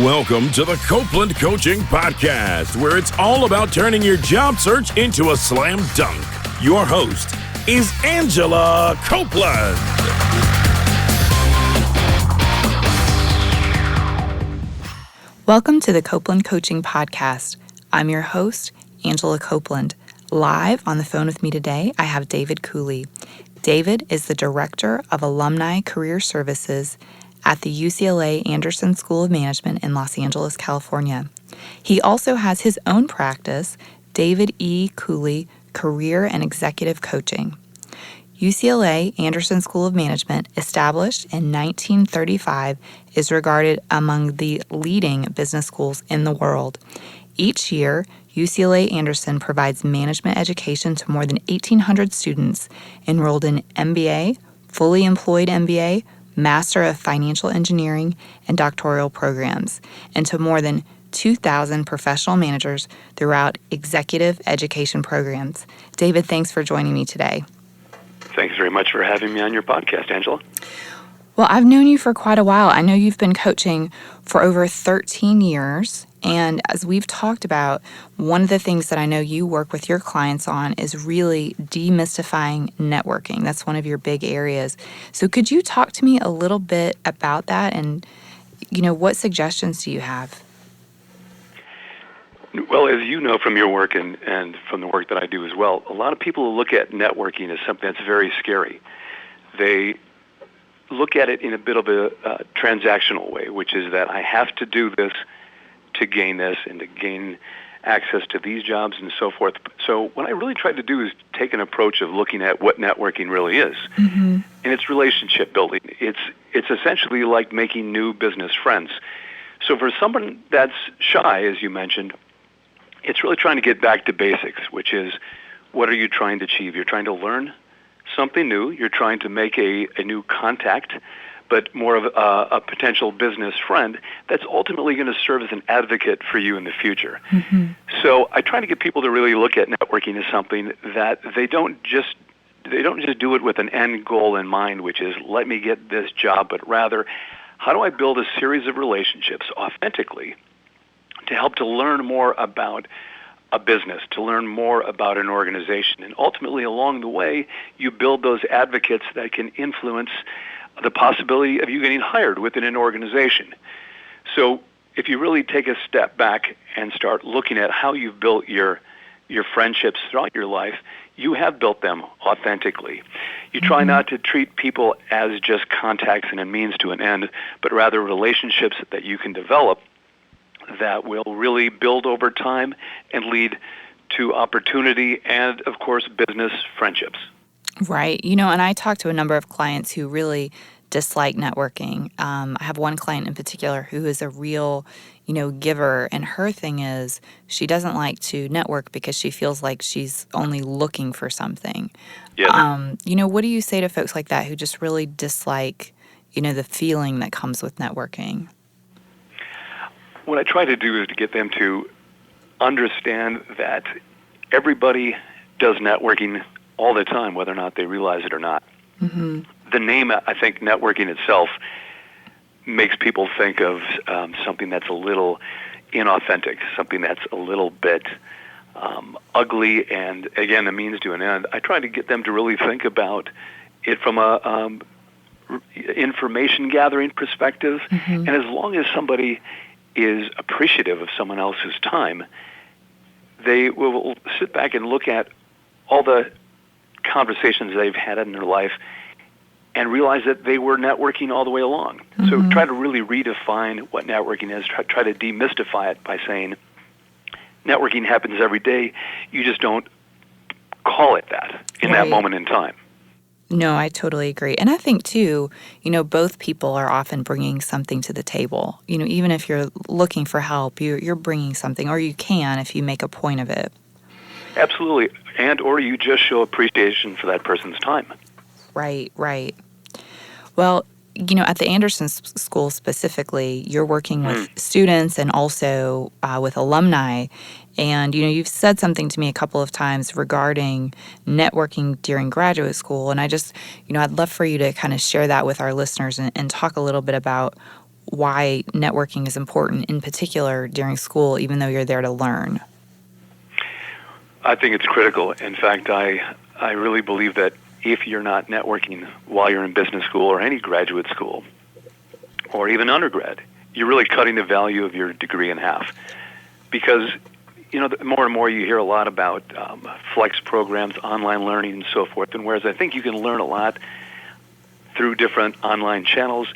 Welcome to the Copeland Coaching Podcast, where it's all about turning your job search into a slam dunk. Your host is Angela Copeland. Welcome to the Copeland Coaching Podcast. I'm your host, Angela Copeland. Live on the phone with me today, I have David Cooley. David is the Director of Alumni Career Services at the UCLA Anderson School of Management in Los Angeles, California. He also has his own practice, David E. Cooley Career and Executive Coaching. UCLA Anderson School of Management, established in 1935, is regarded among the leading business schools in the world. Each year, UCLA Anderson provides management education to more than 1,800 students enrolled in MBA, fully employed MBA, Master of Financial Engineering, and doctoral programs, and to more than 2,000 professional managers throughout executive education programs. David, thanks for joining me today. Thanks very much for having me on your podcast, Angela. Well, I've known you for quite a while. I know you've been coaching for over 13 years. And as we've talked about, one of the things that I know you work with your clients on is really demystifying networking. That's one of your big areas. So could you talk to me a little bit about that and, what suggestions do you have? Well, as you know from your work and from the work that I do as well, a lot of people look at networking as something that's very scary. They look at it in a bit of a transactional way, which is that I have to do this to gain this and to gain access to these jobs and so forth. So what I really try to do is take an approach of looking at what networking really is. Mm-hmm. And it's relationship building. It's essentially like making new business friends. So for someone that's shy, as you mentioned, it's really trying to get back to basics, which is what are you trying to achieve? You're trying to learn something new. You're trying to make a new contact, but more of a potential business friend that's ultimately going to serve as an advocate for you in the future. Mm-hmm. So I try to get people to really look at networking as something that they don't just do it with an end goal in mind, which is let me get this job, but rather how do I build a series of relationships authentically to help to learn more about a business, to learn more about an organization. And ultimately, along the way, you build those advocates that can influence the possibility of you getting hired within an organization. So if you really take a step back and start looking at how you've built your friendships throughout your life, you have built them authentically. You try not to treat people as just contacts and a means to an end, but rather relationships that you can develop that will really build over time and lead to opportunity and, of course, business friendships. Right. And I talk to a number of clients who really dislike networking. I have one client in particular who is a real, giver, and her thing is she doesn't like to network because she feels like she's only looking for something. Yes. What do you say to folks like that who just really dislike, the feeling that comes with networking? What I try to do is to get them to understand that everybody does networking all the time, whether or not they realize it or not. Mm-hmm. The name, I think, networking itself makes people think of something that's a little inauthentic, something that's a little bit ugly, and again, a means to an end. I try to get them to really think about it from a information gathering perspective, and as long as somebody is appreciative of someone else's time, they will sit back and look at all the conversations they've had in their life and realize that they were networking all the way along. Mm-hmm. So try to really redefine what networking is. Try to demystify it by saying networking happens every day. You just don't call it that in that moment in time. No, I totally agree. And I think, too, both people are often bringing something to the table. Even if you're looking for help, you're bringing something, or you can if you make a point of it. Absolutely. And or you just show appreciation for that person's time. Right. Well, at the Anderson School specifically, you're working with students and also with alumni. And, you've said something to me a couple of times regarding networking during graduate school. And I just, I'd love for you to kind of share that with our listeners and talk a little bit about why networking is important in particular during school, even though you're there to learn. I think it's critical. In fact, I really believe that if you're not networking while you're in business school or any graduate school or even undergrad, you're really cutting the value of your degree in half. Because, more and more you hear a lot about flex programs, online learning, and so forth. And whereas I think you can learn a lot through different online channels,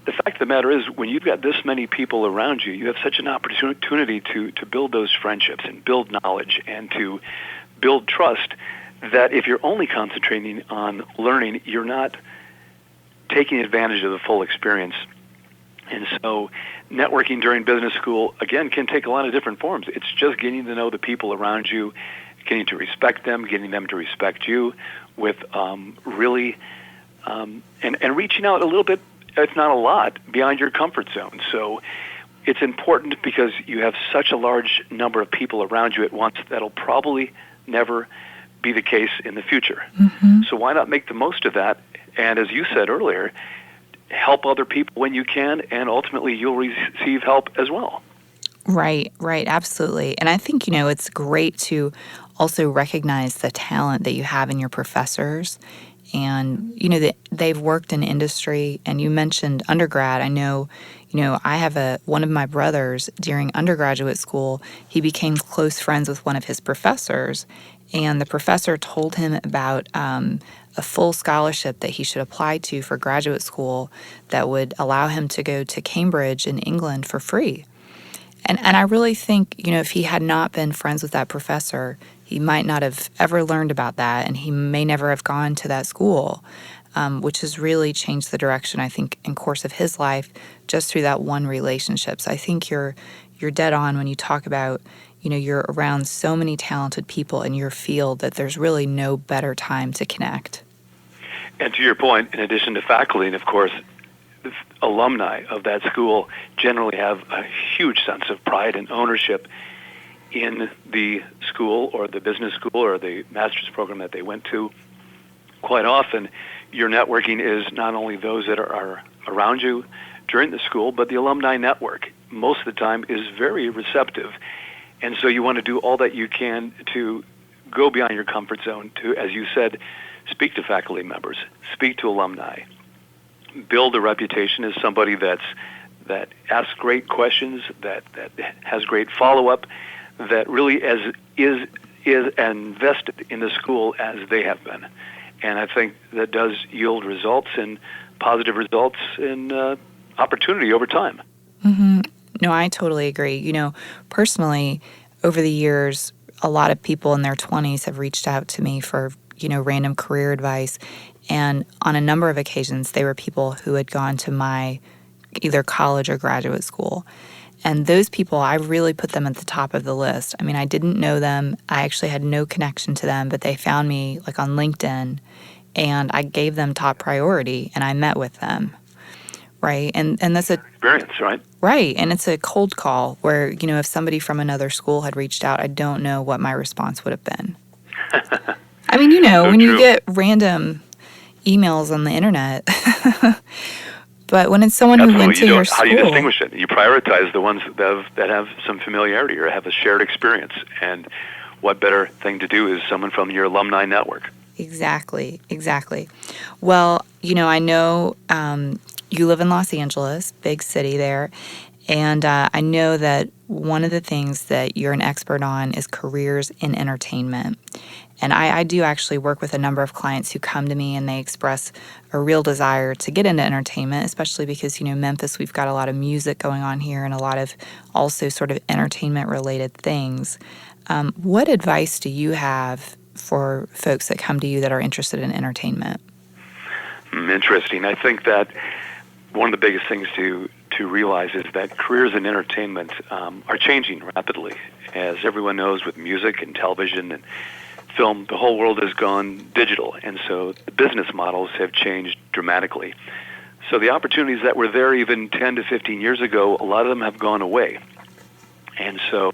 the fact of the matter is when you've got this many people around you, you have such an opportunity to build those friendships and build knowledge and to build trust that if you're only concentrating on learning, you're not taking advantage of the full experience. And so networking during business school, again, can take a lot of different forms. It's just getting to know the people around you, getting to respect them, getting them to respect you with really and reaching out a little bit, if not a lot, beyond your comfort zone. So it's important because you have such a large number of people around you at once that'll probably never be the case in the future. Mm-hmm. So why not make the most of that? And as you said earlier, help other people when you can, and ultimately you'll receive help as well. Right, absolutely. And I think, it's great to also recognize the talent that you have in your professors. And, that they've worked in industry. And you mentioned undergrad. I know, I have one of my brothers during undergraduate school, he became close friends with one of his professors. And the professor told him about a full scholarship that he should apply to for graduate school that would allow him to go to Cambridge in England for free. And I really think, if he had not been friends with that professor, he might not have ever learned about that, and he may never have gone to that school, which has really changed the direction, I think, in course of his life, just through that one relationship. So I think you're dead on when you talk about, you're around so many talented people in your field that there's really no better time to connect. And to your point, in addition to faculty, and of course, the alumni of that school generally have a huge sense of pride and ownership in the school or the business school or the master's program that they went to. Quite often, your networking is not only those that are around you during the school, but the alumni network, most of the time, is very receptive. And so you want to do all that you can to go beyond your comfort zone to, as you said, speak to faculty members, speak to alumni, build a reputation as somebody that asks great questions, that has great follow-up, that really is invested in the school as they have been. And I think that does yield results and positive results in opportunity over time. Mm-hmm. No, I totally agree. Personally, over the years, a lot of people in their 20s have reached out to me for, random career advice. And on a number of occasions, they were people who had gone to my either college or graduate school. And those people, I really put them at the top of the list. I mean, I didn't know them. I actually had no connection to them, but they found me like on LinkedIn, and I gave them top priority, and I met with them. Right. And that's a experience, right? Right. And it's a cold call where, if somebody from another school had reached out, I don't know what my response would have been. I mean, So when true. you get random emails on the internet, but when it's someone who went to your school. How do you distinguish it? You prioritize the ones that have some familiarity or have a shared experience. And what better thing to do is someone from your alumni network. Exactly. Well, I know you live in Los Angeles, big city there, and I know that one of the things that you're an expert on is careers in entertainment. And I do actually work with a number of clients who come to me and they express a real desire to get into entertainment, especially because, Memphis, we've got a lot of music going on here and a lot of also sort of entertainment-related things. What advice do you have for folks that come to you that are interested in entertainment? Interesting. I think that one of the biggest things to realize is that careers in entertainment are changing rapidly. As everyone knows, with music and television and film, the whole world has gone digital, and so the business models have changed dramatically. So the opportunities that were there even 10 to 15 years ago, a lot of them have gone away. And so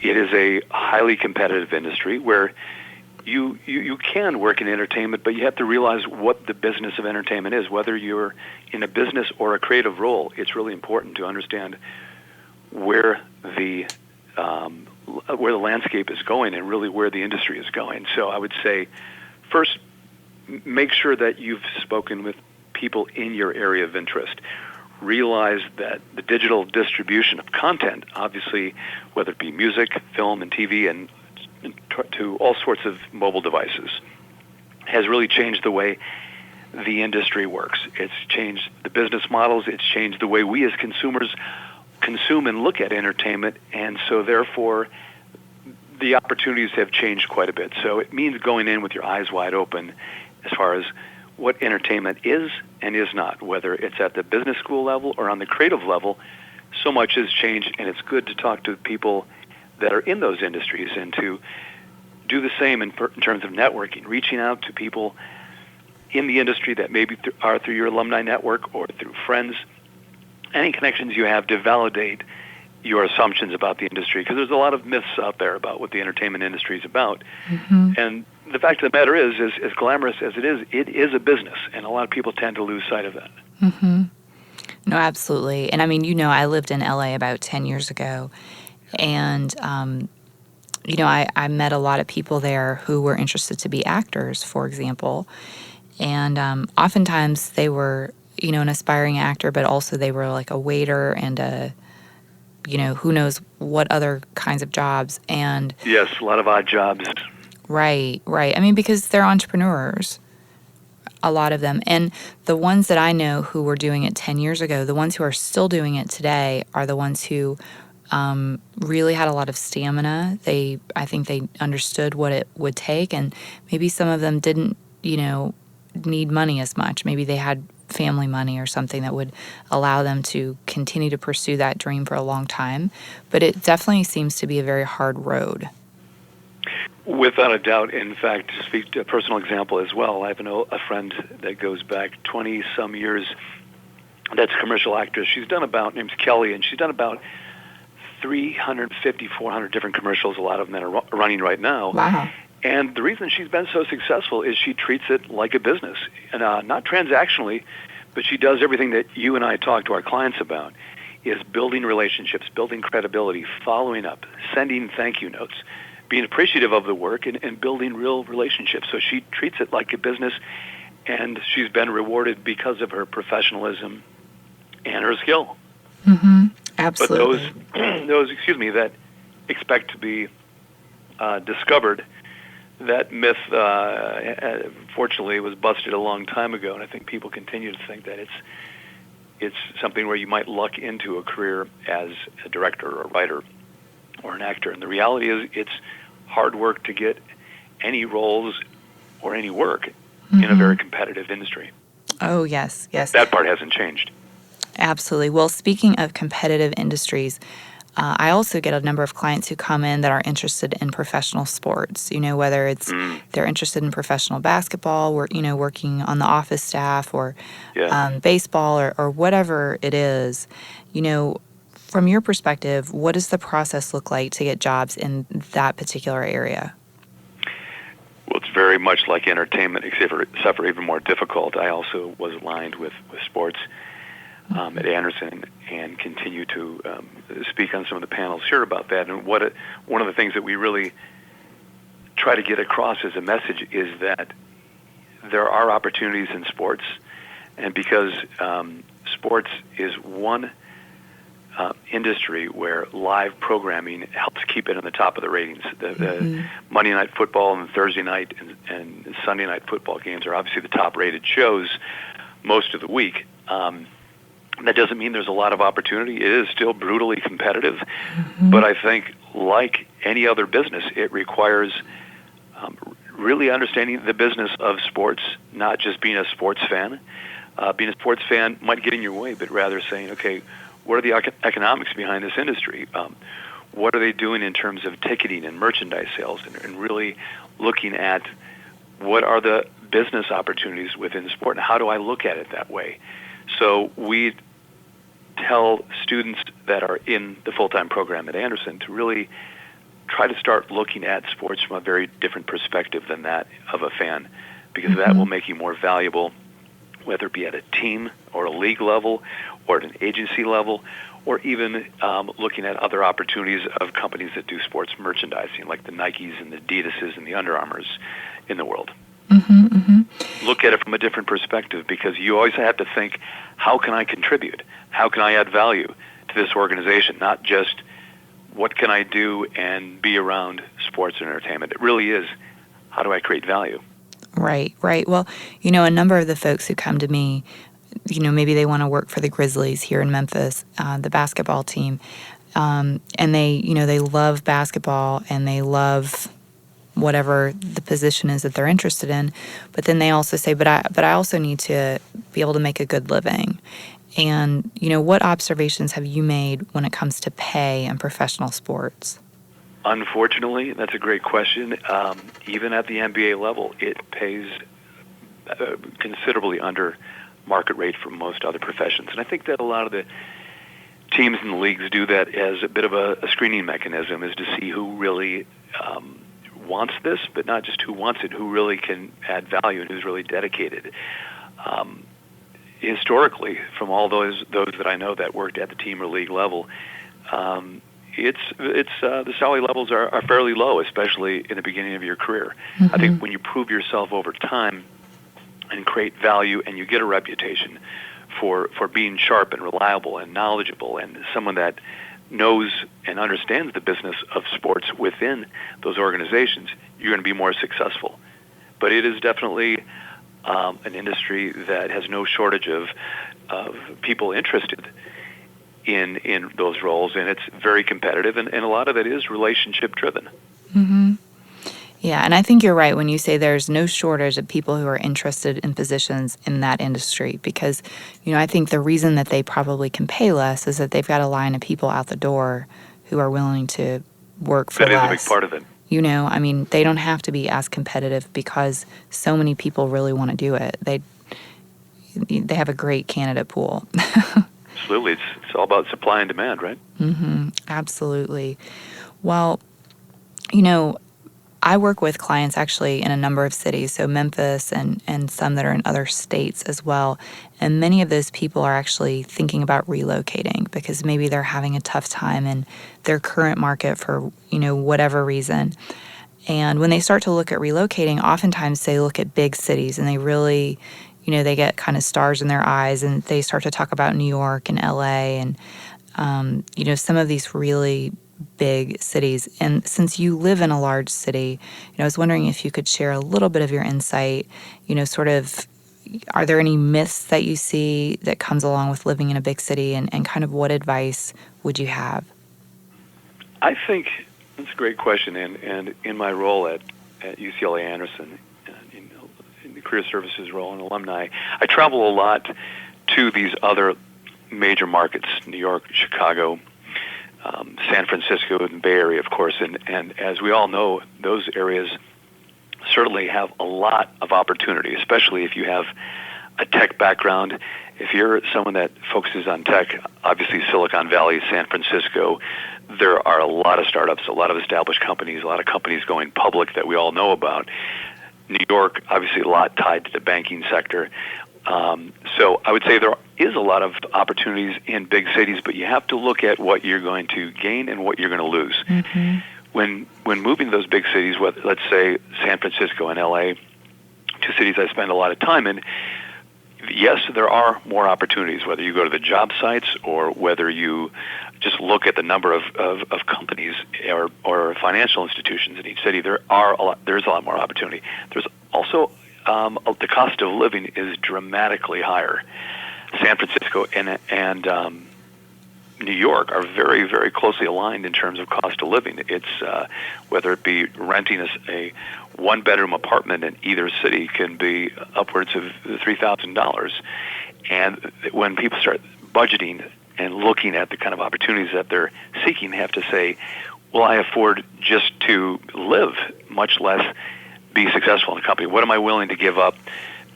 it is a highly competitive industry where you can work in entertainment, but you have to realize what the business of entertainment is. Whether you're in a business or a creative role, it's really important to understand where the landscape is going and really where the industry is going. So I would say, first, make sure that you've spoken with people in your area of interest. Realize that the digital distribution of content, obviously, whether it be music, film, and TV, and to all sorts of mobile devices, has really changed the way the industry works. It's changed the business models. It's changed the way we as consumers consume and look at entertainment, and so therefore the opportunities have changed quite a bit. So it means going in with your eyes wide open as far as what entertainment is and is not, whether it's at the business school level or on the creative level. So much has changed, and it's good to talk to people that are in those industries and to do the same in terms of networking, reaching out to people in the industry that maybe are through your alumni network or through friends, any connections you have to validate your assumptions about the industry, because there's a lot of myths out there about what the entertainment industry is about. Mm-hmm. And the fact of the matter is, as glamorous as it is a business, and a lot of people tend to lose sight of that. Mm-hmm. No, absolutely. And I mean, I lived in LA about 10 years ago, and I met a lot of people there who were interested to be actors, for example. And oftentimes they were, an aspiring actor, but also they were like a waiter and who knows what other kinds of jobs. And yes, a lot of odd jobs. Right. I mean, because they're entrepreneurs, a lot of them. And the ones that I know who were doing it 10 years ago, the ones who are still doing it today are the ones who really had a lot of stamina. I think they understood what it would take, and maybe some of them didn't, need money as much. Maybe they had family money or something that would allow them to continue to pursue that dream for a long time. But it definitely seems to be a very hard road. Without a doubt. In fact, to speak to a personal example as well, I have a friend that goes back 20-some years that's a commercial actress. Name's Kelly, and she's done about 350, 400 different commercials, a lot of them that are running right now. Wow. And the reason she's been so successful is she treats it like a business, and not transactionally, but she does everything that you and I talk to our clients about, is building relationships, building credibility, following up, sending thank you notes, being appreciative of the work, and building real relationships. So she treats it like a business, and she's been rewarded because of her professionalism and her skill. Mm-hmm. Absolutely. But those that expect to be discovered, that myth, fortunately, was busted a long time ago, and I think people continue to think that it's something where you might luck into a career as a director or a writer or an actor. And the reality is, it's hard work to get any roles or any work in a very competitive industry. Oh, yes. That part hasn't changed. Absolutely. Well, speaking of competitive industries, I also get a number of clients who come in that are interested in professional sports, whether it's they're interested in professional basketball, or, working on the office staff, or baseball, or whatever it is. From your perspective, what does the process look like to get jobs in that particular area? Well, it's very much like entertainment, except for even more difficult. I also was aligned with sports at Anderson, and continue to speak on some of the panels here about that. And one of the things that we really try to get across as a message is that there are opportunities in sports, and because sports is one industry where live programming helps keep it on the top of the ratings. The Monday Night Football and Thursday night and Sunday night football games are obviously the top-rated shows most of the week. That doesn't mean there's a lot of opportunity. It is still brutally competitive, but I think, like any other business, it requires really understanding the business of sports, not just being a sports fan. Being a sports fan might get in your way, but rather saying, okay, what are the economics behind this industry? What are they doing in terms of ticketing and merchandise sales, and really looking at what are the business opportunities within sport, and how do I look at it that way? So we tell students that are in the full-time program at Anderson to really try to start looking at sports from a very different perspective than that of a fan, because that will make you more valuable, whether it be at a team or a league level or at an agency level, or even looking at other opportunities of companies that do sports merchandising, like the Nikes and the Adidases and the Under Armours in the world. Look at it from a different perspective, because you always have to think, how can I contribute? How can I add value to this organization? Not just what can I do and be around sports and entertainment. It really is, how do I create value? Right. Well, a number of the folks who come to me, maybe they want to work for the Grizzlies here in Memphis, the basketball team, and they love basketball and they love whatever the position is that they're interested in, but then they also say, but I also need to be able to make a good living. And, what observations have you made when it comes to pay in professional sports? Unfortunately, that's a great question. Even at the NBA level, it pays considerably under market rate for most other professions. And I think that a lot of the teams in the leagues do that as a bit of a screening mechanism, is to see who really wants this, but not just who wants it, who really can add value and who's really dedicated. Historically, from all those that I know that worked at the team or league level, it's the salary levels are fairly low, especially in the beginning of your career. I think when you prove yourself over time and create value, and you get a reputation for being sharp and reliable and knowledgeable and someone that knows and understands the business of sports within those organizations, you're going to be more successful. But it is definitely an industry that has no shortage of people interested in those roles, and it's very competitive, and a lot of it is relationship driven. Yeah, and I think you're right when you say there's no shortage of people who are interested in positions in that industry, because, I think the reason that they probably can pay less is that they've got a line of people out the door who are willing to work for less. That is a big part of it. They don't have to be as competitive because so many people really want to do it. They have a great candidate pool. Absolutely. It's all about supply and demand, right? Absolutely. Well, I work with clients actually in a number of cities, so Memphis and some that are in other states as well. And many of those people are actually thinking about relocating because maybe they're having a tough time in their current market for, whatever reason. And when they start to look at relocating, oftentimes they look at big cities and they really, they get kind of stars in their eyes and they start to talk about New York and LA and, some of these really big cities. And since you live in a large city, I was wondering if you could share a little bit of your insight, sort of, are there any myths that you see that comes along with living in a big city, and kind of what advice would you have? I think that's a great question. And in my role at UCLA Anderson, in the career services role and alumni, I travel a lot to these other major markets, New York, Chicago, San Francisco, and the Bay Area, of course. And as we all know, those areas certainly have a lot of opportunity, especially if you have a tech background. If you're someone that focuses on tech, obviously Silicon Valley, San Francisco, there are a lot of startups, a lot of established companies, a lot of companies going public that we all know about. New York, obviously a lot tied to the banking sector. So I would say there is a lot of opportunities in big cities, but you have to look at what you're going to gain and what you're going to lose. When moving to those big cities, let's say San Francisco and LA, two cities I spend a lot of time in, yes, there are more opportunities, whether you go to the job sites or whether you just look at the number of companies or financial institutions in each city. There's a lot more opportunity. There's also the cost of living is dramatically higher. San Francisco and New York are very, very closely aligned in terms of cost of living. It's whether it be renting a one-bedroom apartment in either city can be upwards of $3,000. And when people start budgeting and looking at the kind of opportunities that they're seeking, they have to say, will I afford just to live, much less be successful in a company? What am I willing to give up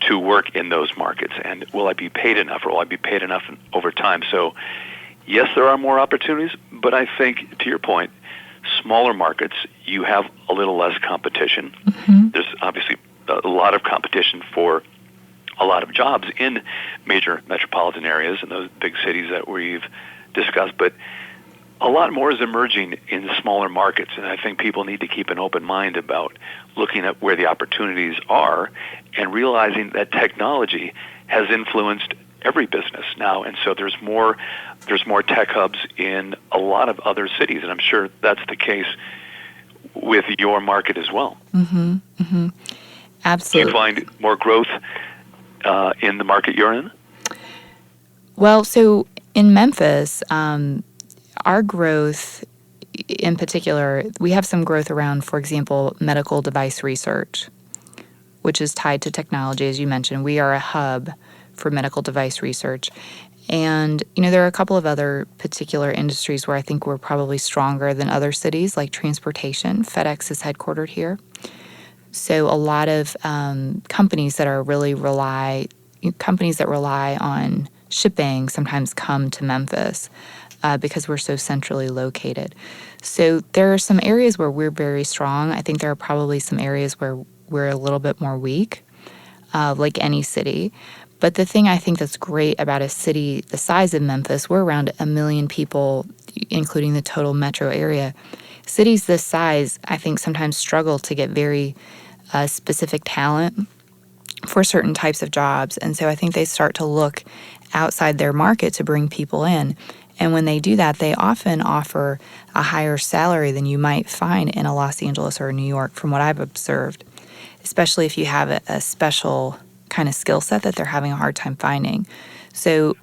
to work in those markets? And will I be paid enough, or will I be paid enough over time? So yes, there are more opportunities, but I think, to your point, smaller markets, you have a little less competition. There's obviously a lot of competition for a lot of jobs in major metropolitan areas and those big cities that we've discussed, but a lot more is emerging in smaller markets, and I think people need to keep an open mind about looking at where the opportunities are and realizing that technology has influenced every business now, and so there's more tech hubs in a lot of other cities, and I'm sure that's the case with your market as well. Absolutely. Do you find more growth in the market you're in? Well, so in Memphis, our growth in particular, we have some growth around, for example, medical device research, which is tied to technology. As you mentioned, we are a hub for medical device research. And, there are a couple of other particular industries where I think we're probably stronger than other cities, like transportation. FedEx is headquartered here. So a lot of companies that rely on shipping sometimes come to Memphis because we're so centrally located. So there are some areas where we're very strong. I think there are probably some areas where we're a little bit more weak, like any city. But the thing I think that's great about a city the size of Memphis, we're around 1 million people, including the total metro area. Cities this size, I think, sometimes struggle to get very specific talent for certain types of jobs. And so I think they start to look outside their market to bring people in. And when they do that, they often offer a higher salary than you might find in a Los Angeles or a New York, from what I've observed, especially if you have a special kind of skill set that they're having a hard time finding. So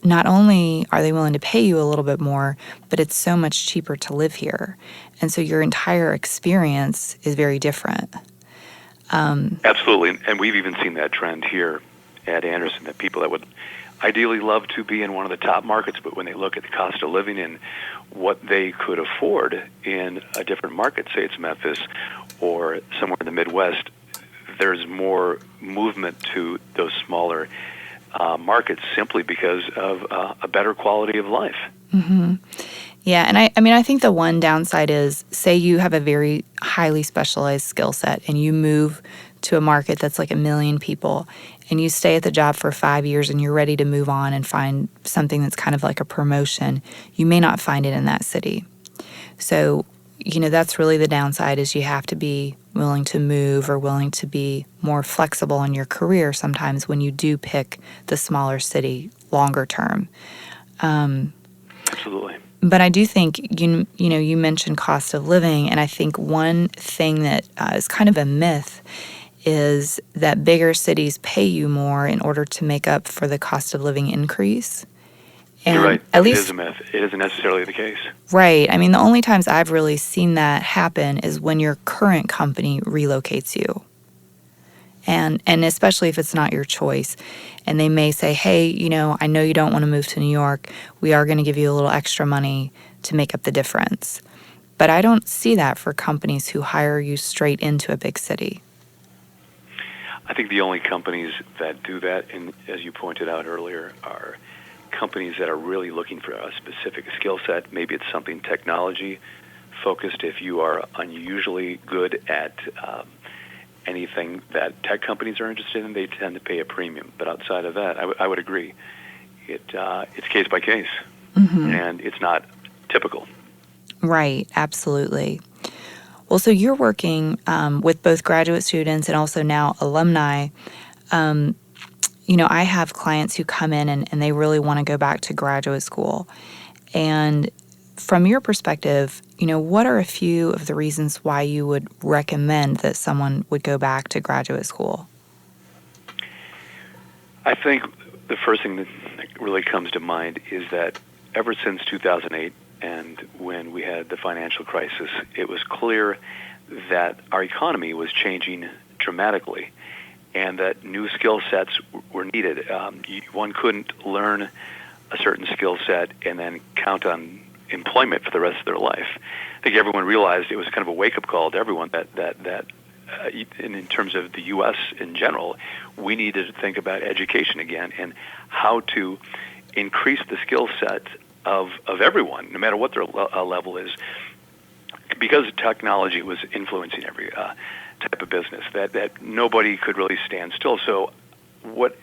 not only are they willing to pay you a little bit more, but it's so much cheaper to live here. And so your entire experience is very different. Absolutely, and we've even seen that trend here at Anderson, that people that would ideally love to be in one of the top markets, but when they look at the cost of living and what they could afford in a different market, say it's Memphis or somewhere in the Midwest, there's more movement to those smaller markets simply because of a better quality of life. Yeah, and I think the one downside is, say you have a very highly specialized skill set and you move to a market that's like 1 million people and you stay at the job for 5 years and you're ready to move on and find something that's kind of like a promotion, you may not find it in that city. So, that's really the downside, is you have to be willing to move or willing to be more flexible in your career sometimes when you do pick the smaller city longer term. Absolutely. But I do think, you mentioned cost of living, and I think one thing that is kind of a myth is that bigger cities pay you more in order to make up for the cost of living increase. And you're right. At it least, is a myth. It isn't necessarily the case. Right. I mean, the only times I've really seen that happen is when your current company relocates you. And especially if it's not your choice. And they may say, hey, I know you don't want to move to New York. We are going to give you a little extra money to make up the difference. But I don't see that for companies who hire you straight into a big city. I think the only companies that do that, and as you pointed out earlier, are companies that are really looking for a specific skill set. Maybe it's something technology focused. If you are unusually good at anything that tech companies are interested in, they tend to pay a premium. But outside of that, I would agree. It's case by case, and it's not typical. Right, absolutely. Well, so you're working with both graduate students and also now alumni. I have clients who come in and they really want to go back to graduate school. And from your perspective, what are a few of the reasons why you would recommend that someone would go back to graduate school? I think the first thing that really comes to mind is that ever since 2008 and when we had the financial crisis, it was clear that our economy was changing dramatically and that new skill sets were needed. One couldn't learn a certain skill set and then count on employment for the rest of their life. I think everyone realized it was kind of a wake-up call to everyone that in terms of the U.S. in general, we needed to think about education again and how to increase the skill set of everyone, no matter what their level is. because technology was influencing every type of business, that nobody could really stand still. So what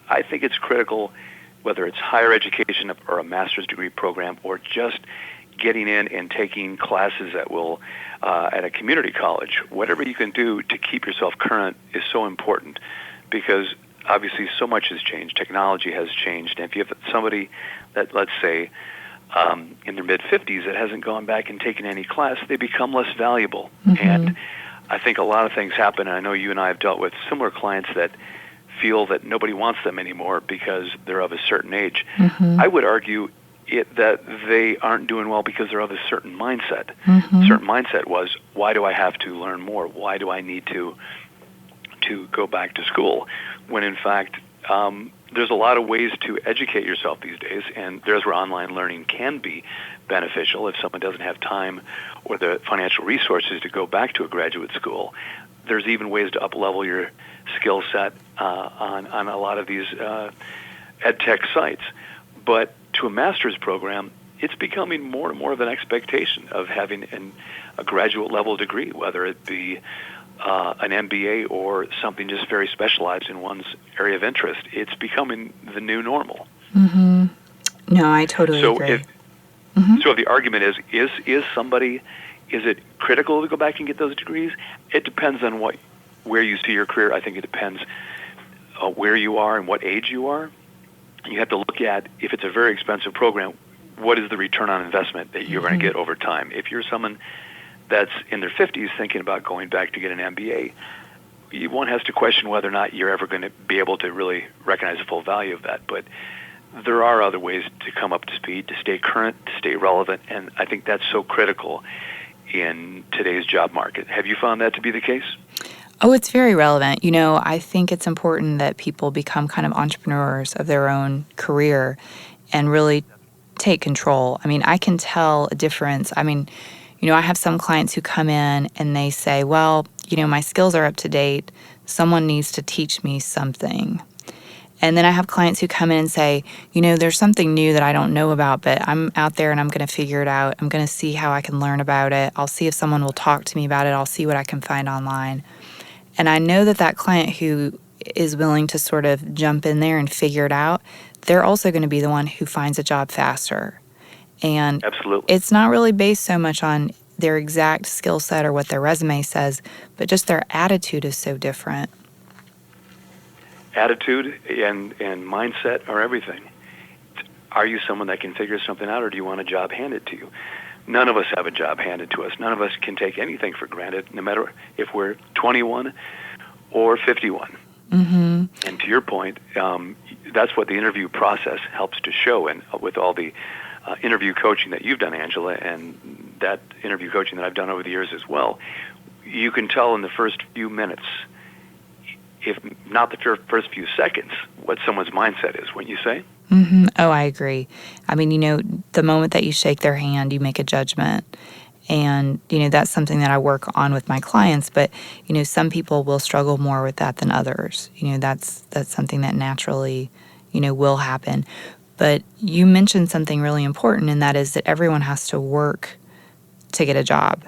I think it's critical, whether it's higher education or a master's degree program or just getting in and taking classes that will at a community college, whatever you can do to keep yourself current is so important, because obviously so much has changed. Technology has changed. And if you have somebody that, let's say, in their mid-50s that hasn't gone back and taken any class, they become less valuable. And I think a lot of things happen. And I know you and I have dealt with similar clients that feel that nobody wants them anymore because they're of a certain age. I would argue that they aren't doing well because they're of a certain mindset. Certain mindset was, why do I have to learn more? Why do I need to go back to school? When in fact, there's a lot of ways to educate yourself these days, and there's where online learning can be beneficial if someone doesn't have time or the financial resources to go back to a graduate school. There's even ways to up-level your skill set on a lot of these ed tech sites. But to a master's program, it's becoming more and more of an expectation of having a graduate level degree, whether it be an MBA or something just very specialized in one's area of interest. It's becoming the new normal. No, I totally agree. So the argument is it critical to go back and get those degrees? It depends on where you see your career. I think it depends where you are and what age you are. You have to look at, if it's a very expensive program, what is the return on investment that you're going to get over time? If you're someone that's in their 50s thinking about going back to get an MBA, one has to question whether or not you're ever going to be able to really recognize the full value of that. But there are other ways to come up to speed, to stay current, to stay relevant, and I think that's so critical in today's job market. Have you found that to be the case? Oh, it's very relevant. I think it's important that people become kind of entrepreneurs of their own career and really take control. I mean, I can tell a difference. I mean, I have some clients who come in and they say, well, my skills are up to date. Someone needs to teach me something. And then I have clients who come in and say, there's something new that I don't know about, but I'm out there and I'm going to figure it out. I'm going to see how I can learn about it. I'll see if someone will talk to me about it. I'll see what I can find online. And I know that client who is willing to sort of jump in there and figure it out, they're also going to be the one who finds a job faster. And absolutely, it's not really based so much on their exact skill set or what their resume says, but just their attitude is so different. Attitude and mindset are everything. Are you someone that can figure something out, or do you want a job handed to you? None of us have a job handed to us. None of us can take anything for granted, no matter if we're 21 or 51. And to your point, that's what the interview process helps to show. And with all the interview coaching that you've done, Angela, and that interview coaching that I've done over the years as well, you can tell in the first few minutes, if not the first few seconds, what someone's mindset is, wouldn't you say? Oh, I agree. I mean, the moment that you shake their hand, you make a judgment. And, that's something that I work on with my clients. But, some people will struggle more with that than others. That's something that naturally, will happen. But you mentioned something really important, and that is that everyone has to work to get a job.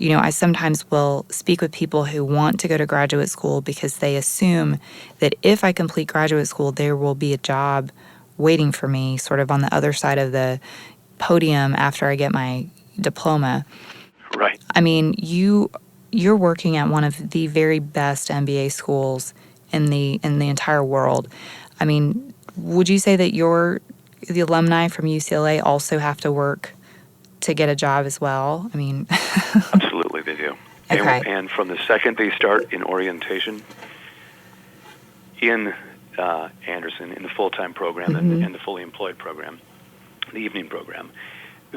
I sometimes will speak with people who want to go to graduate school because they assume that if I complete graduate school, there will be a job waiting for me sort of on the other side of the podium after I get my diploma. Right. I mean, you're working at one of the very best MBA schools in the entire world. I mean, would you say that the alumni from UCLA also have to work to get a job as well? I mean, absolutely they do. Okay. And from the second they start in orientation in Anderson, in the full-time program and the fully employed program, the evening program,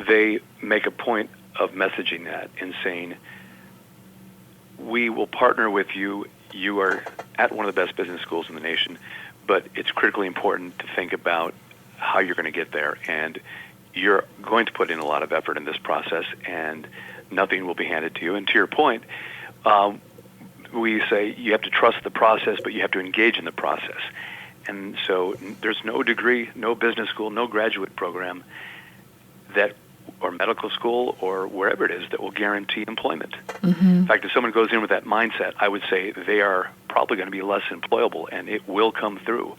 they make a point of messaging that and saying, we will partner with you. You are at one of the best business schools in the nation, but it's critically important to think about how you're going to get there. And you're going to put in a lot of effort in this process, and nothing will be handed to you. And to your point, we say you have to trust the process, but you have to engage in the process. And so there's no degree, no business school, no graduate program that or medical school or wherever it is that will guarantee employment. Mm-hmm. In fact, if someone goes in with that mindset, I would say they are probably going to be less employable, and it will come through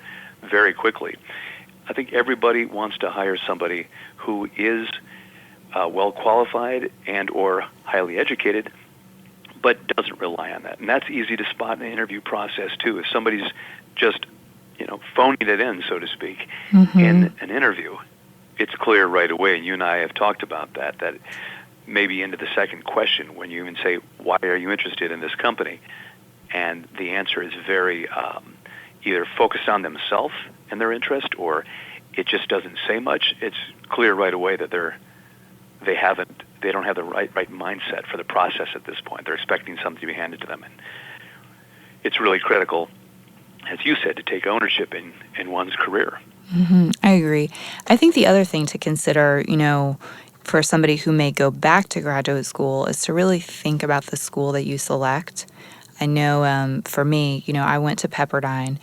very quickly. I think everybody wants to hire somebody who is well qualified and or highly educated, but doesn't rely on that. And that's easy to spot in the interview process too. If somebody's just, phoning it in, so to speak, Mm-hmm. in an interview, it's clear right away. And you and I have talked about that maybe into the second question when you even say, why are you interested in this company? And the answer is very either focused on themselves and their interest, or it just doesn't say much. It's clear right away that they don't have the right mindset for the process at this point. They're expecting something to be handed to them. And it's really critical, as you said, to take ownership in one's career. Mm-hmm. I agree. I think the other thing to consider, for somebody who may go back to graduate school is to really think about the school that you select. I know for me, I went to Pepperdine,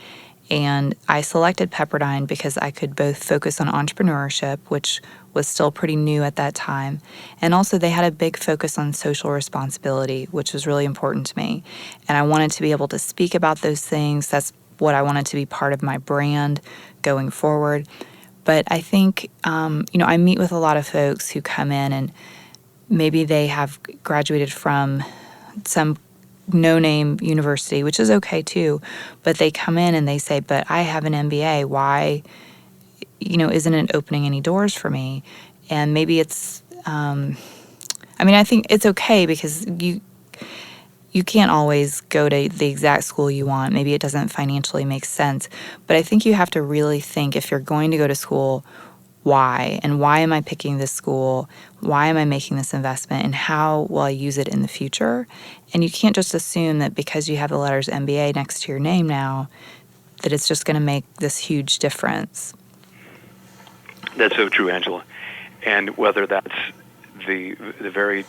and I selected Pepperdine because I could both focus on entrepreneurship, which was still pretty new at that time, and also they had a big focus on social responsibility, which was really important to me. And I wanted to be able to speak about those things. That's what I wanted to be part of my brand going forward. But I think, I meet with a lot of folks who come in and maybe they have graduated from some no-name university, which is okay too, but they come in and they say, but I have an MBA. Why, isn't it opening any doors for me? And maybe it's, I think it's okay because you can't always go to the exact school you want. Maybe it doesn't financially make sense. But I think you have to really think, if you're going to go to school, why? And why am I picking this school? Why am I making this investment? And how will I use it in the future? And you can't just assume that because you have the letters MBA next to your name now, that it's just going to make this huge difference. That's so true, Angela. And whether that's the very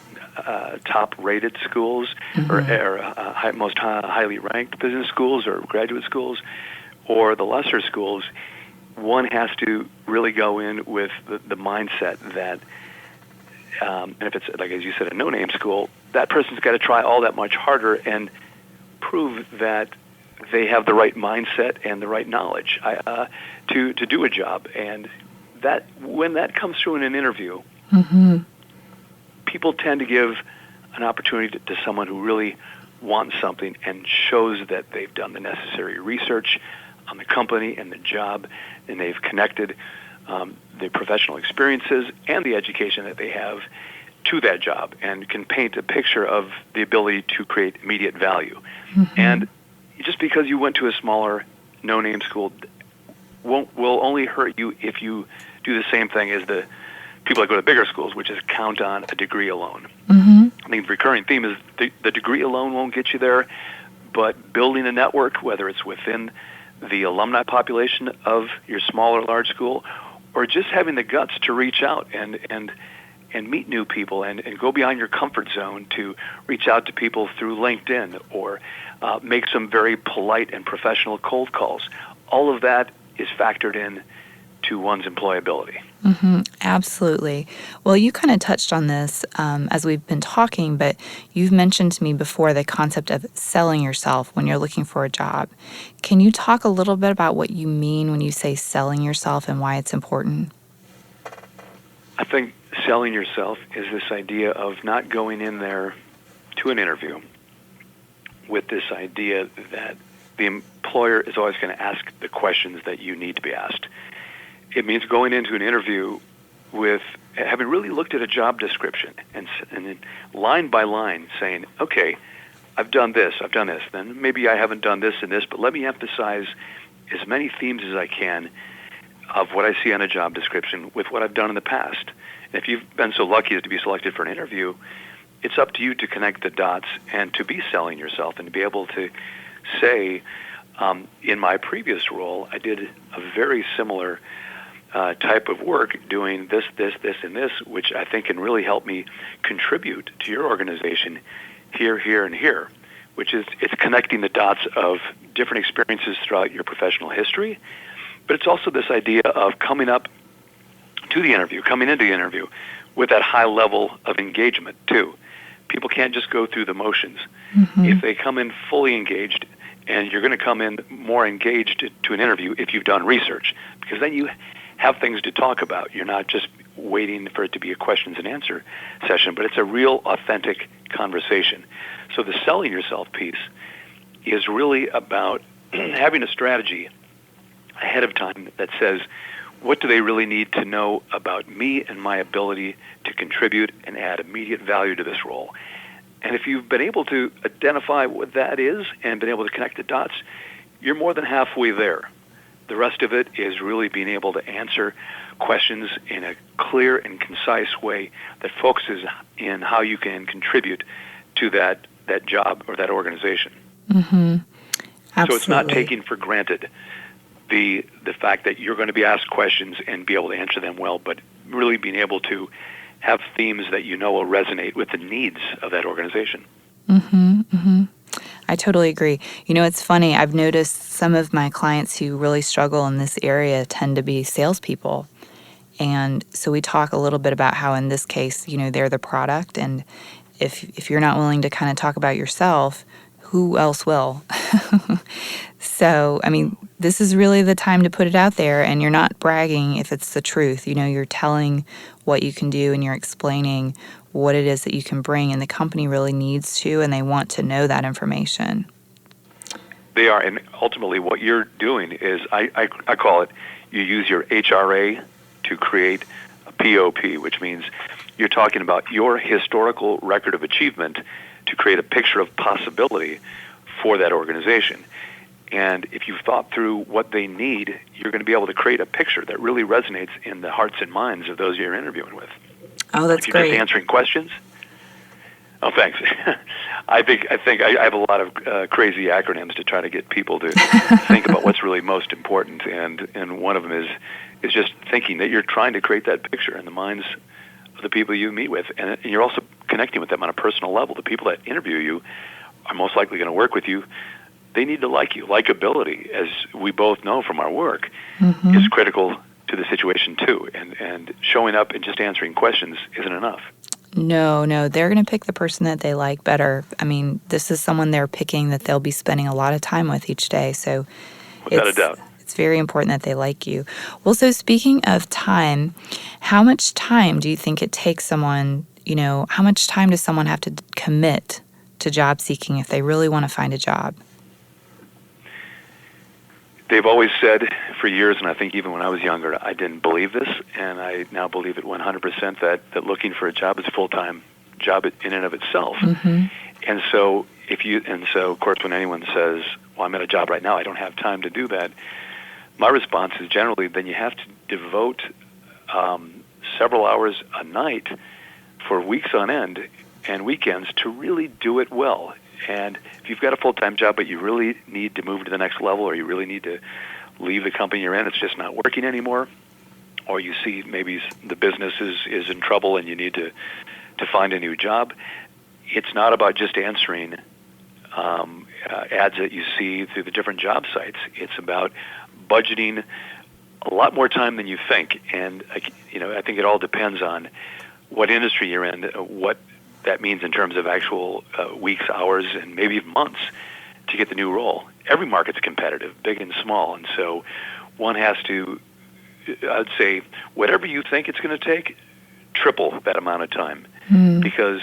top-rated schools, Mm-hmm. or most highly ranked business schools or graduate schools, or the lesser schools, one has to really go in with the mindset that, and if it's, like as you said, a no-name school, that person's got to try all that much harder and prove that they have the right mindset and the right knowledge to do a job. And that when that comes through in an interview, Mm-hmm. people tend to give an opportunity to someone who really wants something and shows that they've done the necessary research on the company and the job, and they've connected the professional experiences and the education that they have to that job, and can paint a picture of the ability to create immediate value. Mm-hmm. And just because you went to a smaller, no-name school will only hurt you if you do the same thing as the people that go to bigger schools, which is count on a degree alone. Mm-hmm. I think the recurring theme is the degree alone won't get you there, but building a network, whether it's within the alumni population of your small or large school, or just having the guts to reach out and meet new people and go beyond your comfort zone to reach out to people through LinkedIn or make some very polite and professional cold calls. All of that is factored in to one's employability. Mm-hmm. Absolutely. Well, you kind of touched on this as we've been talking, but you've mentioned to me before the concept of selling yourself when you're looking for a job. Can you talk a little bit about what you mean when you say selling yourself and why it's important? I think selling yourself is this idea of not going in there to an interview with this idea that the employer is always going to ask the questions that you need to be asked. It means going into an interview with having really looked at a job description and line by line saying, okay, I've done this, then maybe I haven't done this and this, but let me emphasize as many themes as I can of what I see on a job description with what I've done in the past. And if you've been so lucky as to be selected for an interview, it's up to you to connect the dots and to be selling yourself and to be able to say, in my previous role, I did a very similar type of work doing this, and this, which I think can really help me contribute to your organization here, and here, which is it's connecting the dots of different experiences throughout your professional history, but it's also this idea of coming into the interview with that high level of engagement, too. People can't just go through the motions. If they come in fully engaged, and you're going to come in more engaged to an interview if you've done research, because then you have things to talk about. You're not just waiting for it to be a questions and answer session, but it's a real authentic conversation. So the selling yourself piece is really about having a strategy ahead of time that says, what do they really need to know about me and my ability to contribute and add immediate value to this role? And if you've been able to identify what that is and been able to connect the dots, you're more than halfway there. The rest of it is really being able to answer questions in a clear and concise way that focuses in how you can contribute to that job or that organization. Absolutely. So it's not taking for granted the fact that you're going to be asked questions and be able to answer them well, but really being able to have themes that you know will resonate with the needs of that organization. I totally agree. It's funny. I've noticed some of my clients who really struggle in this area tend to be salespeople. And so we talk a little bit about how in this case, they're the product. And if you're not willing to kind of talk about yourself, who else will? So, this is really the time to put it out there, and you're not bragging if it's the truth. You're telling what you can do, and you're explaining what it is that you can bring, and the company really needs to, and they want to know that information. They are, and ultimately what you're doing is, I call it, you use your HRA to create a POP, which means you're talking about your historical record of achievement to create a picture of possibility for that organization. And if you've thought through what they need, you're going to be able to create a picture that really resonates in the hearts and minds of those you're interviewing with. Oh, that's if you're great. Just answering questions. Oh, thanks. I think I have a lot of crazy acronyms to try to get people to think about what's really most important, and one of them is just thinking that you're trying to create that picture in the minds of the people you meet with, and you're also connecting with them on a personal level. The people that interview you are most likely going to work with you. They need to like you. Likability, as we both know from our work, is critical to the situation too. And showing up and just answering questions isn't enough. No, they're going to pick the person that they like better. This is someone they're picking that they'll be spending a lot of time with each day. So without a doubt, it's very important that they like you. Well, so speaking of time, how much time do you think it takes someone, how much time does someone have to commit to job seeking if they really want to find a job? They've always said for years, and I think even when I was younger, I didn't believe this, and I now believe it 100% that looking for a job is a full-time job in and of itself. And so of course, when anyone says, well, I'm at a job right now, I don't have time to do that, my response is generally then you have to devote several hours a night for weeks on end and weekends to really do it well. And if you've got a full-time job, but you really need to move to the next level, or you really need to leave the company you're in, it's just not working anymore, or you see maybe the business is in trouble and you need to find a new job, it's not about just answering ads that you see through the different job sites. It's about budgeting a lot more time than you think. And I think it all depends on what industry you're in, what that means in terms of actual weeks, hours, and maybe even months to get the new role. Every market's competitive, big and small, and so one has to, I'd say, whatever you think it's going to take, triple that amount of time, because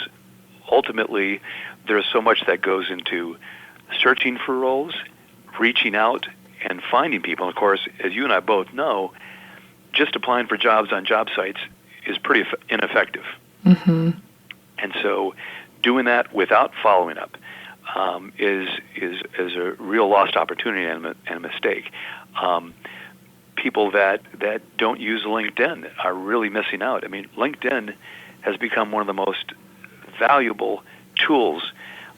ultimately there's so much that goes into searching for roles, reaching out, and finding people. And of course, as you and I both know, just applying for jobs on job sites is pretty ineffective. And so doing that without following up is a real lost opportunity and a mistake. People that don't use LinkedIn are really missing out. LinkedIn has become one of the most valuable tools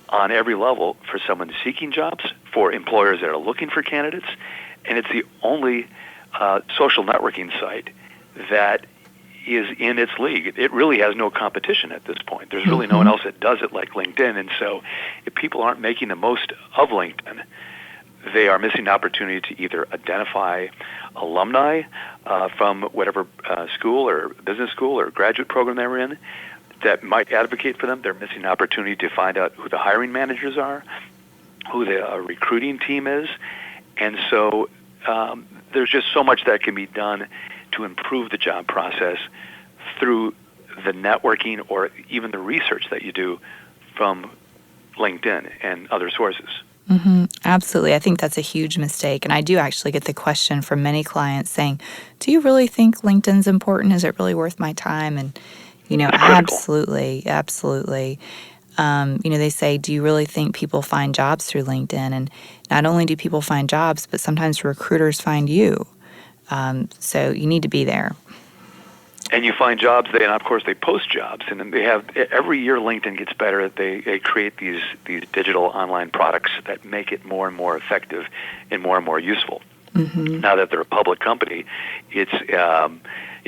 on every level for someone seeking jobs, for employers that are looking for candidates, and it's the only social networking site that is in its league. It really has no competition at this point. There's really no one else that does it like LinkedIn. And so if people aren't making the most of LinkedIn, they are missing an opportunity to either identify alumni from whatever school or business school or graduate program they were in that might advocate for them. They're missing an opportunity to find out who the hiring managers are, who the recruiting team is. And so there's just so much that can be done to improve the job process through the networking or even the research that you do from LinkedIn and other sources. Mm-hmm. Absolutely. I think that's a huge mistake. And I do actually get the question from many clients saying, do you really think LinkedIn's important? Is it really worth my time? And, absolutely. They say, do you really think people find jobs through LinkedIn? And not only do people find jobs, but sometimes recruiters find you. So you need to be there. And you find jobs, and of course they post jobs, and then they have, every year LinkedIn gets better. They create these digital online products that make it more and more effective and more useful. Mm-hmm. Now that they're a public company, it's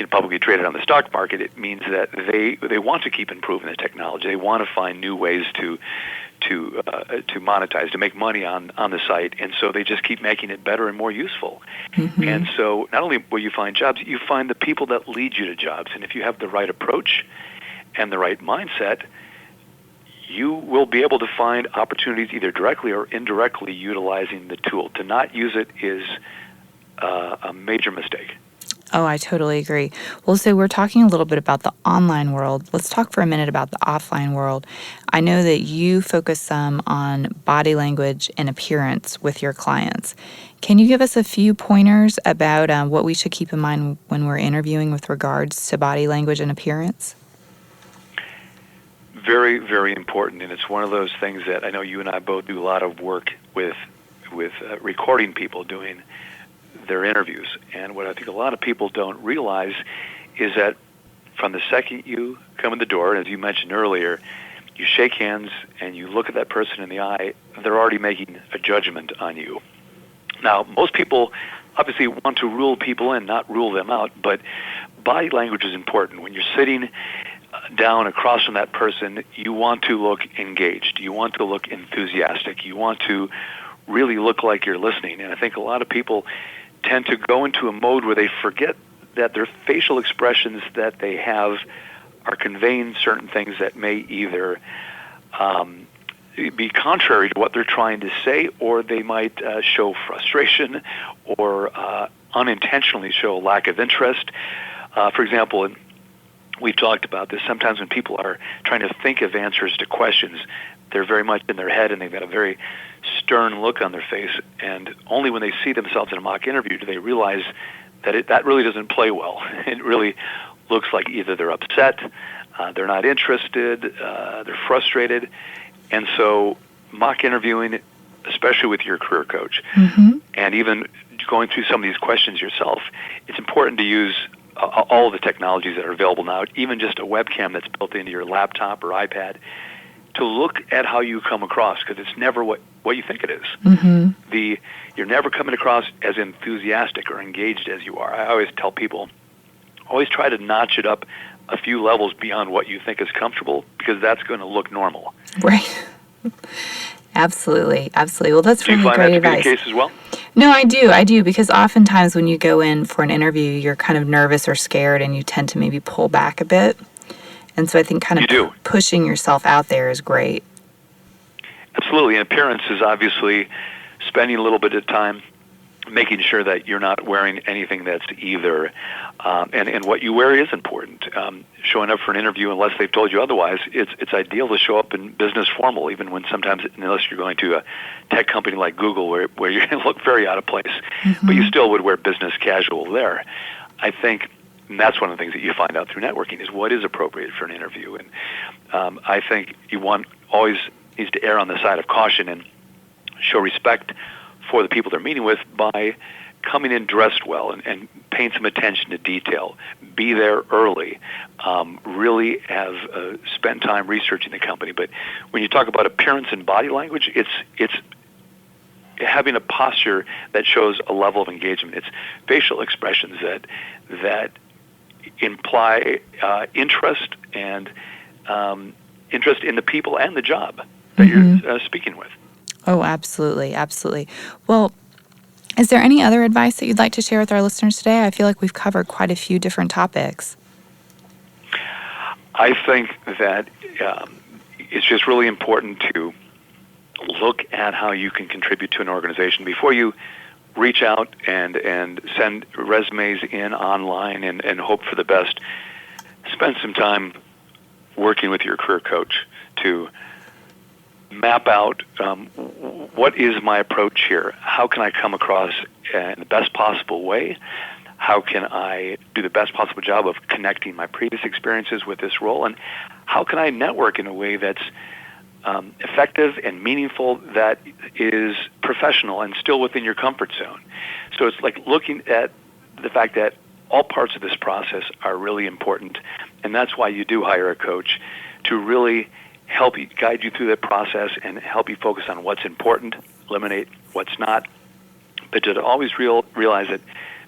publicly traded on the stock market. It means that they want to keep improving the technology. They want to find new ways to monetize, to make money on the site, and so they just keep making it better and more useful. Mm-hmm. And so not only will you find jobs, you find the people that lead you to jobs. And if you have the right approach and the right mindset, you will be able to find opportunities either directly or indirectly utilizing the tool. To not use it is a major mistake. Oh, I totally agree. Well, so we're talking a little bit about the online world. Let's talk for a minute about the offline world. I know that you focus some on body language and appearance with your clients. Can you give us a few pointers about what we should keep in mind when we're interviewing with regards to body language and appearance? Very, very important, and it's one of those things that I know you and I both do a lot of work with recording people doing their interviews. And what I think a lot of people don't realize is that from the second you come in the door, and as you mentioned earlier, you shake hands and you look at that person in the eye, they're already making a judgment on you. Now, most people obviously want to rule people in, not rule them out, but body language is important. When you're sitting down across from that person, you want to look engaged. You want to look enthusiastic. You want to really look like you're listening. And I think a lot of people tend to go into a mode where they forget that their facial expressions that they have are conveying certain things that may either be contrary to what they're trying to say, or they might show frustration or unintentionally show lack of interest. For example, and we've talked about this, sometimes when people are trying to think of answers to questions, they're very much in their head and they've got a very stern look on their face, and only when they see themselves in a mock interview do they realize that that really doesn't play well. It really looks like either they're upset, they're not interested, they're frustrated. And so mock interviewing, especially with your career coach, Mm-hmm. and even going through some of these questions yourself, it's important to use all of the technologies that are available now, even just a webcam that's built into your laptop or iPad, to look at how you come across, because it's never what you think it is. Mm-hmm. You're never coming across as enthusiastic or engaged as you are. I always tell people, always try to notch it up a few levels beyond what you think is comfortable, because that's going to look normal. Right. Absolutely. Well, that's really great advice. Do you find that to be the case as well? No, I do, because oftentimes when you go in for an interview, you're kind of nervous or scared, and you tend to maybe pull back a bit. And so I think kind of pushing yourself out there is great. Absolutely. And appearance is obviously spending a little bit of time making sure that you're not wearing anything that's either, and what you wear is important. Showing up for an interview, unless they've told you otherwise, it's ideal to show up in business formal, even when sometimes, unless you're going to a tech company like Google, where you're going to look very out of place, Mm-hmm. but you still would wear business casual there. I think, and that's one of the things that you find out through networking, is what is appropriate for an interview. And I think always needs to err on the side of caution and show respect for the people they're meeting with by coming in dressed well and paying some attention to detail. Be there early. Really have spent time researching the company. But when you talk about appearance and body language, it's having a posture that shows a level of engagement. It's facial expressions that imply interest and interest in the people and the job that Mm-hmm. you're speaking with. Oh, absolutely. Absolutely. Well, is there any other advice that you'd like to share with our listeners today? I feel like we've covered quite a few different topics. I think that it's just really important to look at how you can contribute to an organization before you reach out and send resumes in online and hope for the best. Spend some time working with your career coach to map out what is my approach here? How can I come across in the best possible way? How can I do the best possible job of connecting my previous experiences with this role? And how can I network in a way that's effective and meaningful, that is professional and still within your comfort zone? So it's like looking at the fact that all parts of this process are really important, and that's why you do hire a coach, to really help you, guide you through that process and help you focus on what's important, eliminate what's not, but to always realize that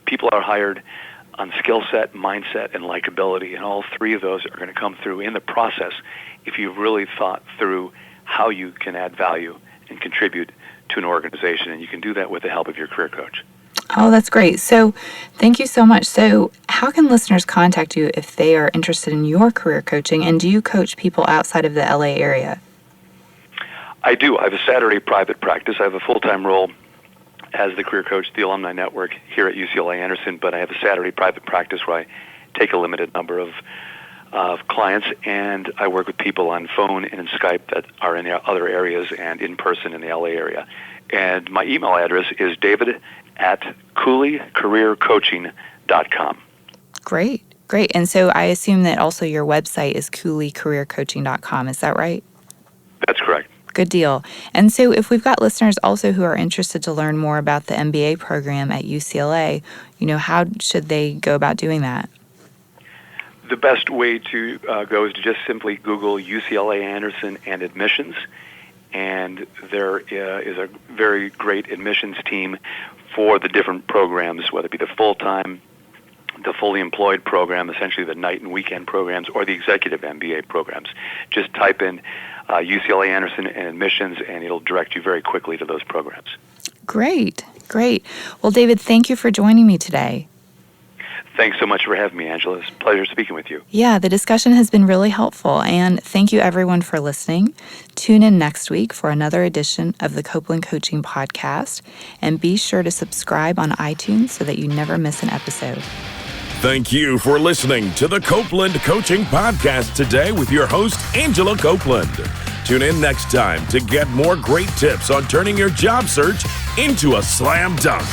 people are hired on skill set, mindset, and likability, and all three of those are going to come through in the process if you've really thought through how you can add value and contribute to an organization, and you can do that with the help of your career coach. Oh, that's great. So thank you so much. So how can listeners contact you if they are interested in your career coaching, and do you coach people outside of the LA area? I do. I have a Saturday private practice. I have a full-time role as the career coach, the Alumni Network here at UCLA Anderson, but I have a Saturday private practice where I take a limited number of clients, and I work with people on phone and in Skype that are in other areas and in person in the LA area. And my email address is david@cooleycareercoaching.com. Great. And so I assume that also your website is cooleycareercoaching.com. Is that right? That's correct. Good deal. And so if we've got listeners also who are interested to learn more about the MBA program at UCLA, how should they go about doing that? The best way to go is to just simply Google UCLA Anderson and admissions, and there is a very great admissions team for the different programs, whether it be the full-time, the fully employed program, essentially the night and weekend programs, or the executive MBA programs. Just type in UCLA Anderson and admissions, and it'll direct you very quickly to those programs. Great. Well, David, thank you for joining me today. Thanks so much for having me, Angela. It's a pleasure speaking with you. Yeah, the discussion has been really helpful, and thank you everyone for listening. Tune in next week for another edition of the Copeland Coaching Podcast, and be sure to subscribe on iTunes so that you never miss an episode. Thank you for listening to the Copeland Coaching Podcast today with your host, Angela Copeland. Tune in next time to get more great tips on turning your job search into a slam dunk.